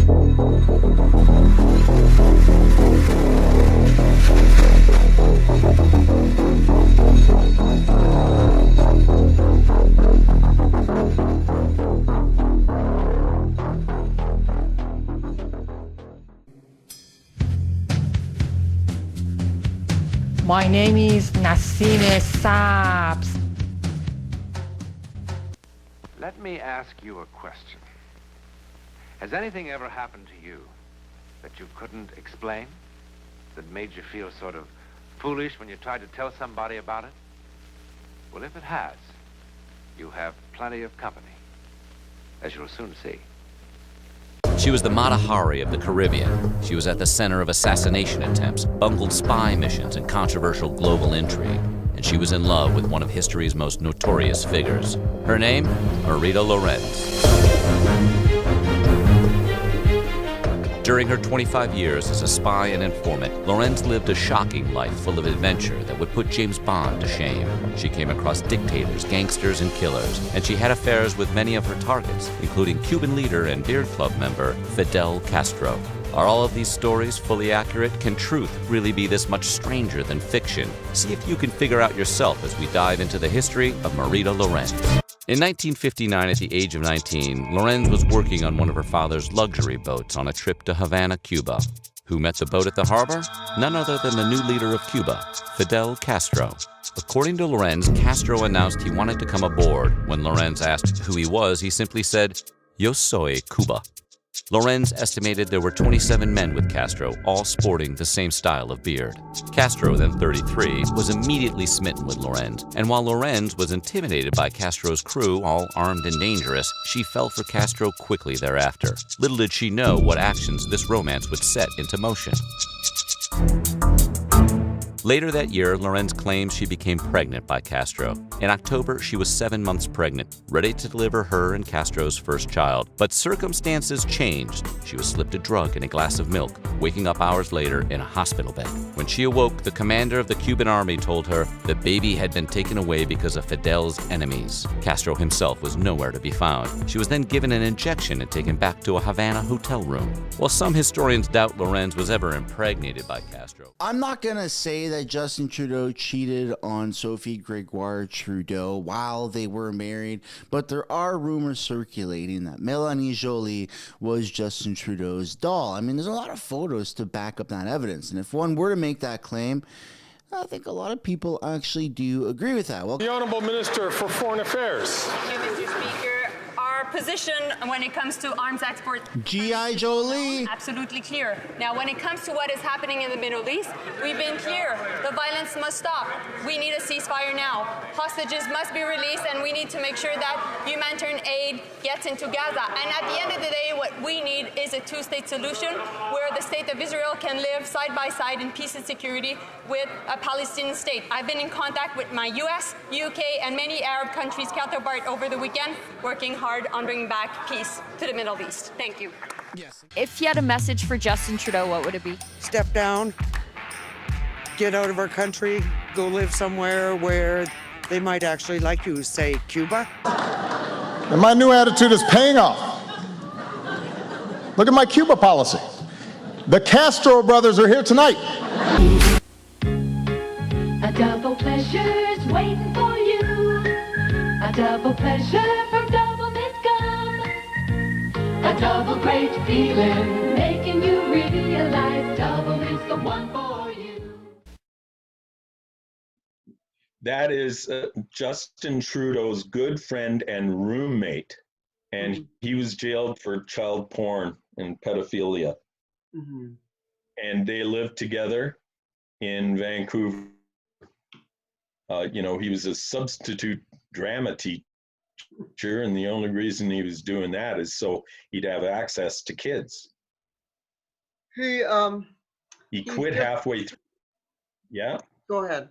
My name is Nassine Saps. Let me ask you a question. Has anything ever happened to you that you couldn't explain? That made you feel sort of foolish when you tried to tell somebody about it? Well, if it has, you have plenty of company, as you'll soon see. She was the Mata Hari of the Caribbean. She was at the center of assassination attempts, bungled spy missions, and controversial global intrigue. And she was in love with one of history's most notorious figures. Her name, Marita Lorenz. During her 25 years as a spy and informant, Lorenz lived a shocking life full of adventure that would put James Bond to shame. She came across dictators, gangsters, and killers, and she had affairs with many of her targets, including Cuban leader and Beard Club member Fidel Castro. Are all of these stories fully accurate? Can truth really be this much stranger than fiction? See if you can figure out yourself as we dive into the history of Marita Lorenz. In 1959, at the age of 19, Lorenz was working on one of her father's luxury boats on a trip to Havana, Cuba. Who met the boat at the harbor? None other than the new leader of Cuba, Fidel Castro. According to Lorenz, Castro announced he wanted to come aboard. When Lorenz asked who he was, he simply said, "Yo soy Cuba." Lorenz estimated there were 27 men with Castro, all sporting the same style of beard. Castro, then 33, was immediately smitten with Lorenz, and while Lorenz was intimidated by Castro's crew, all armed and dangerous, she fell for Castro quickly thereafter. Little did she know what actions this romance would set into motion. Later that year, Lorenz claims she became pregnant by Castro. In October, she was 7 months pregnant, ready to deliver her and Castro's first child. But circumstances changed. She was slipped a drug in a glass of milk, waking up hours later in a hospital bed. When she awoke, the commander of the Cuban army told her the baby had been taken away because of Fidel's enemies. Castro himself was nowhere to be found. She was then given an injection and taken back to a Havana hotel room. While some historians doubt Lorenz was ever impregnated by Castro. I'm not going to say that Justin Trudeau cheated on Sophie Gregoire Trudeau while they were married, but there are rumors circulating that Melanie Joly was Justin Trudeau's doll. I mean, there's a lot of photos to back up that evidence, and if one were to make that claim, I think a lot of people actually do agree with that. Well, the Honourable Minister for Foreign Affairs. Thank you, Mr. Speaker. Our position when it comes to arms export G.I. Jolie. Absolutely clear. Now, when it comes to what is happening in the Middle East, we've been clear. The violence must stop. We need a ceasefire now. Hostages must be released, and we need to make sure that humanitarian aid gets into Gaza. And at the end of the day, what we need is a two-state solution where the state of Israel can live side by side in peace and security with a Palestinian state. I've been in contact with my US, UK, and many Arab countries counterpart over the weekend, working hard on bringing back peace to the Middle East. Thank you. Yes. If you had a message for Justin Trudeau, what would it be? Step down, get out of our country, go live somewhere where they might actually like you, say Cuba. And my new attitude is paying off. Look at my Cuba policy. The Castro brothers are here tonight. A double pleasure's waiting for you. A double pleasure from Double Mint Gum. A double great feeling, making you realize Double is the one for you. That is Justin Trudeau's good friend and roommate. And he was jailed for child porn and pedophilia. Mm-hmm. And they lived together in Vancouver. He was a substitute drama teacher, and the only reason he was doing that is so he'd have access to kids. He quit halfway through. Yeah. Go ahead.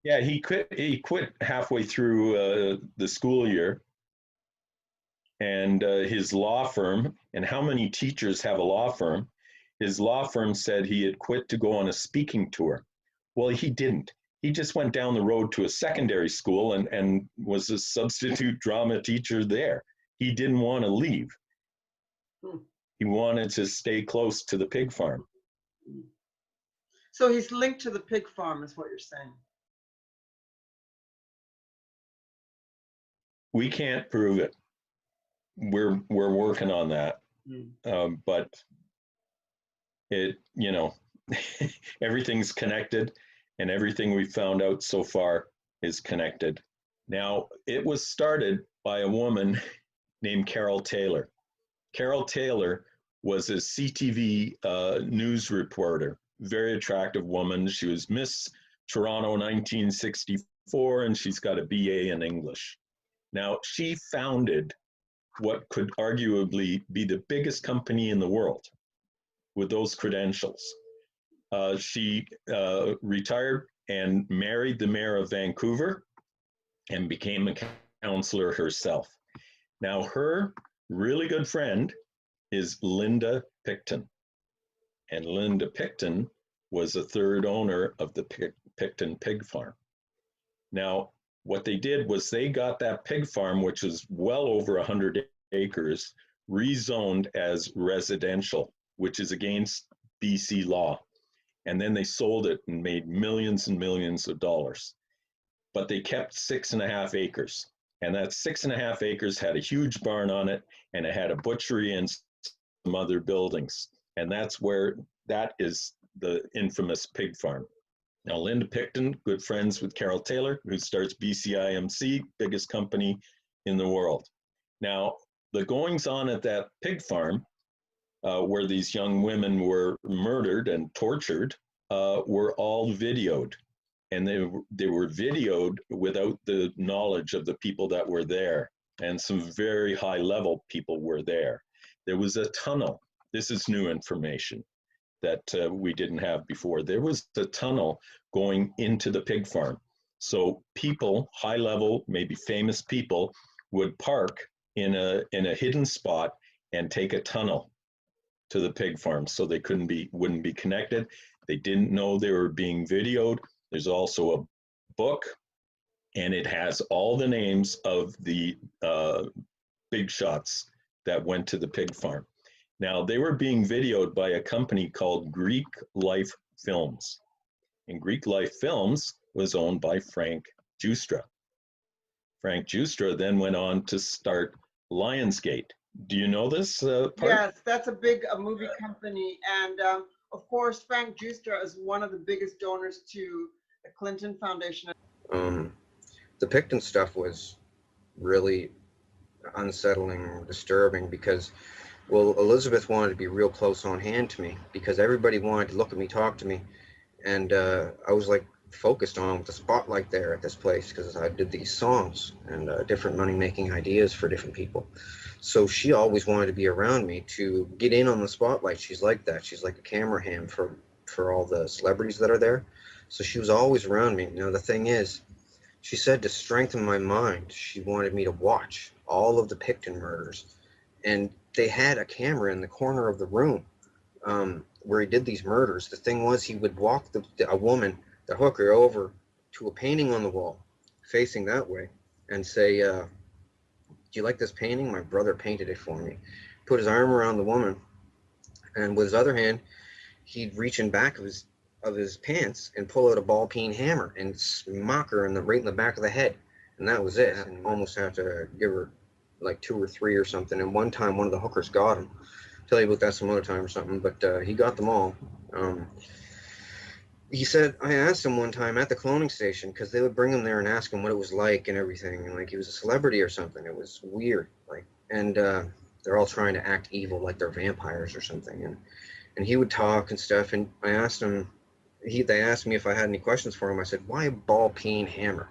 Yeah, he quit halfway through the school year. And his law firm, and how many teachers have a law firm? His law firm said he had quit to go on a speaking tour. Well, he didn't. He just went down the road to a secondary school and was a substitute drama teacher there. He didn't want to leave. He wanted to stay close to the pig farm. So he's linked to the pig farm, is what you're saying. We can't prove it. We're working on that. But it, you know, everything's connected, and everything we found out so far is connected. Now, it was started by a woman named Carol Taylor. Carol Taylor was a CTV news reporter, very attractive woman. She was Miss Toronto 1964, and she's got a BA in English. Now, she founded what could arguably be the biggest company in the world with those credentials. She retired and married the mayor of Vancouver and became a counselor herself. Now, her really good friend is Linda Pickton. And Linda Pickton was a third owner of the Pickton pig farm. Now, what they did was they got that pig farm, which is well over 100 acres, rezoned as residential, which is against BC law. And then they sold it and made millions and millions of dollars. But they kept 6.5 acres. And that 6.5 acres had a huge barn on it, and it had a butchery and some other buildings. And that's where that is the infamous pig farm. Now, Linda Pickton, good friends with Carol Taylor, who starts BCIMC, biggest company in the world. Now, the goings on at that pig farm, where these young women were murdered and tortured, were all videoed. And they were videoed without the knowledge of the people that were there. And some very high level people were there. There was a tunnel. This is new information that we didn't have before. There was a tunnel going into the pig farm. So people, high level, maybe famous people, would park in a hidden spot and take a tunnel to the pig farm, so they wouldn't be connected. They didn't know they were being videoed. There's also a book, and it has all the names of the big shots that went to the pig farm. Now, they were being videoed by a company called Greek Life Films. And Greek Life Films was owned by Frank Giustra. Frank Giustra then went on to start Lionsgate. Do you know this part? Yes, that's a big movie company. And of course, Frank Giustra is one of the biggest donors to the Clinton Foundation. The Pickton stuff was really unsettling, disturbing, because, well, Elizabeth wanted to be real close on hand to me, because everybody wanted to look at me, talk to me, and I was like focused on with the spotlight there at this place, because I did these songs and different money-making ideas for different people. So she always wanted to be around me to get in on the spotlight. She's like that. She's like a camera ham for all the celebrities that are there. So she was always around me. Now, the thing is, she said to strengthen my mind, she wanted me to watch all of the Pickton murders. And they had a camera in the corner of the room where he did these murders. The thing was, he would walk a woman, the hooker, over to a painting on the wall facing that way and say, do you like this painting? My brother painted it for me. Put his arm around the woman, and with his other hand, he'd reach in back of his pants and pull out a ball peen hammer and smack her right in the back of the head. And that was it. And almost had to give her like 2 or 3 or something. And one time, one of the hookers got him. I'll tell you about that some other time or something, but he got them all. He said, I asked him one time at the cloning station, because they would bring him there and ask him what it was like and everything, and like he was a celebrity or something. It was weird, like, and they're all trying to act evil, like they're vampires or something. And he would talk and stuff, and I asked him, they asked me if I had any questions for him. I said, why a ball peen hammer?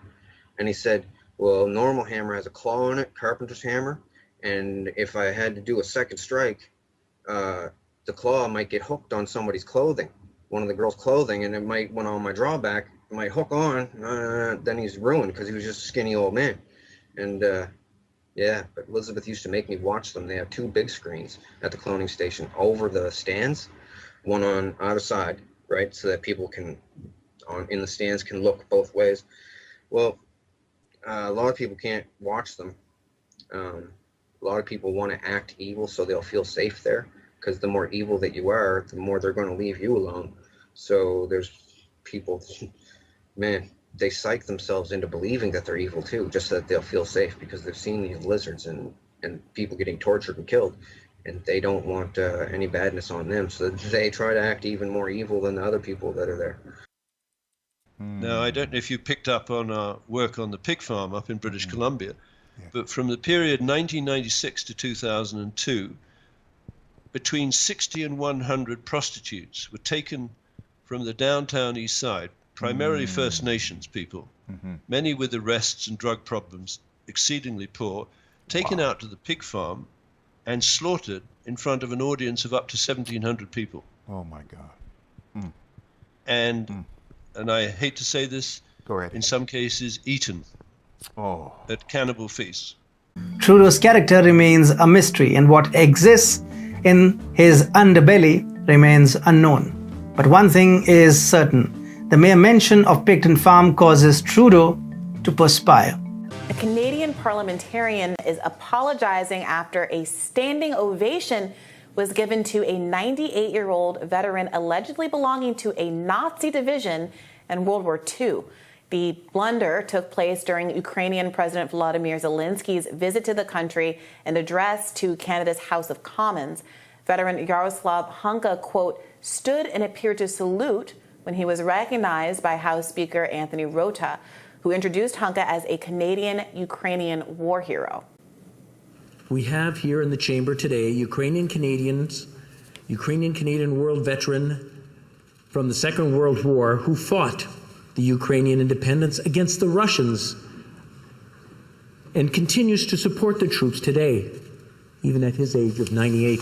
And he said, well, normal hammer has a claw on it, carpenter's hammer, and if I had to do a second strike, the claw might get hooked on somebody's clothing, one of the girls' clothing, and it might, when on my drawback, it might hook on, then he's ruined, because he was just a skinny old man. And yeah, but Elizabeth used to make me watch them. They have 2 big screens at the cloning station over the stands, one on either side, right, so that people can, in the stands, can look both ways. Well, a lot of people can't watch them. A lot of people want to act evil so they'll feel safe there, because the more evil that you are, the more they're going to leave you alone. So there's people, man, they psych themselves into believing that they're evil too, just so that they'll feel safe, because they've seen these lizards and people getting tortured and killed, and they don't want any badness on them, so they try to act even more evil than the other people that are there. Now, I don't know if you picked up on our work on the pig farm up in British Columbia, but from the period 1996 to 2002, between 60 and 100 prostitutes were taken from the downtown east side, primarily First Nations people, many with arrests and drug problems, exceedingly poor, taken out to the pig farm and slaughtered in front of an audience of up to 1,700 people. Oh my God. And I hate to say this, in some cases eaten at cannibal feasts. Trudeau's character remains a mystery, and what exists in his underbelly remains unknown. But one thing is certain: the mere mention of Pickton Farm causes Trudeau to perspire. A Canadian parliamentarian is apologizing after a standing ovation was given to a 98-year-old veteran allegedly belonging to a Nazi division in World War II. The blunder took place during Ukrainian President Volodymyr Zelensky's visit to the country and address to Canada's House of Commons. Veteran Yaroslav Hunka, quote, stood and appeared to salute when he was recognized by House Speaker Anthony Rota, who introduced Hunka as a Canadian-Ukrainian war hero. We have here in the chamber today Ukrainian-Canadian world veteran from the Second World War who fought the Ukrainian independence against the Russians and continues to support the troops today, even at his age of 98.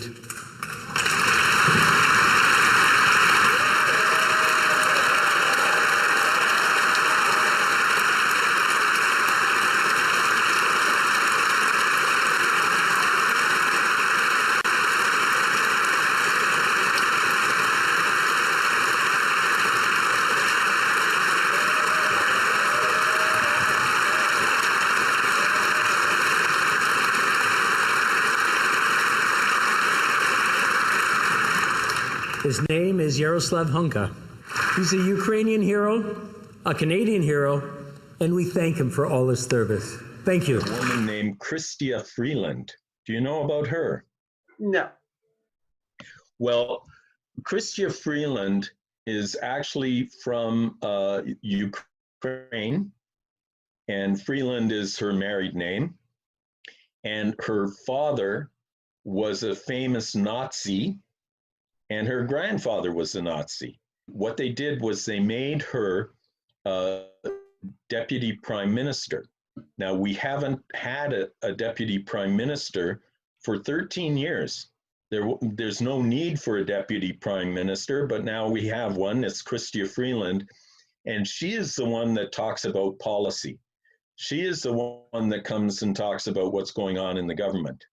His name is Yaroslav Hunka. He's a Ukrainian hero, a Canadian hero, and we thank him for all his service. Thank you. A woman named Chrystia Freeland. Do you know about her? No. Well, Chrystia Freeland is actually from Ukraine, and Freeland is her married name. And her father was a famous Nazi, and her grandfather was a Nazi. What they did was they made her deputy prime minister. Now, we haven't had a deputy prime minister for 13 years. There's no need for a deputy prime minister, but now we have one. It's Chrystia Freeland, and she is the one that talks about policy. She is the one that comes and talks about what's going on in the government.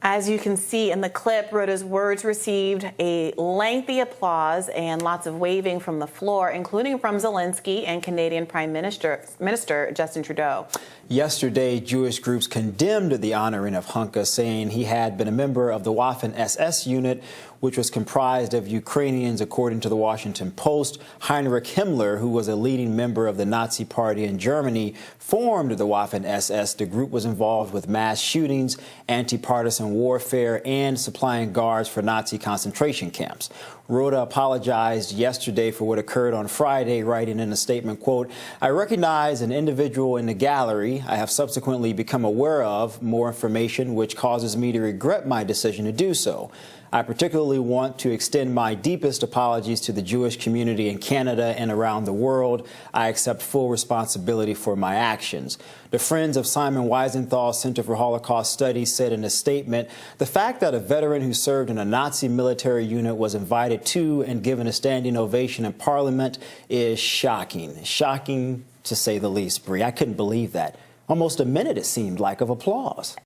As you can see in the clip, Rota's words received a lengthy applause and lots of waving from the floor, including from Zelensky and Canadian Prime Minister Justin Trudeau. Yesterday, Jewish groups condemned the honoring of Hunka, saying he had been a member of the Waffen-SS unit, which was comprised of Ukrainians, according to the Washington Post. Heinrich Himmler, who was a leading member of the Nazi Party in Germany, formed the Waffen-SS. The group was involved with mass shootings, anti-partisan warfare, and supplying guards for Nazi concentration camps. Rota apologized yesterday for what occurred on Friday, writing in a statement, quote, "I recognize an individual in the gallery I have subsequently become aware of more information which causes me to regret my decision to do so. I particularly want to extend my deepest apologies to the Jewish community in Canada and around the world. I accept full responsibility for my actions." The Friends of Simon Wiesenthal Center for Holocaust Studies said in a statement, "The fact that a veteran who served in a Nazi military unit was invited to and given a standing ovation in Parliament is shocking." Shocking, to say the least, Bree. I couldn't believe that. Almost a minute, it seemed like, of applause.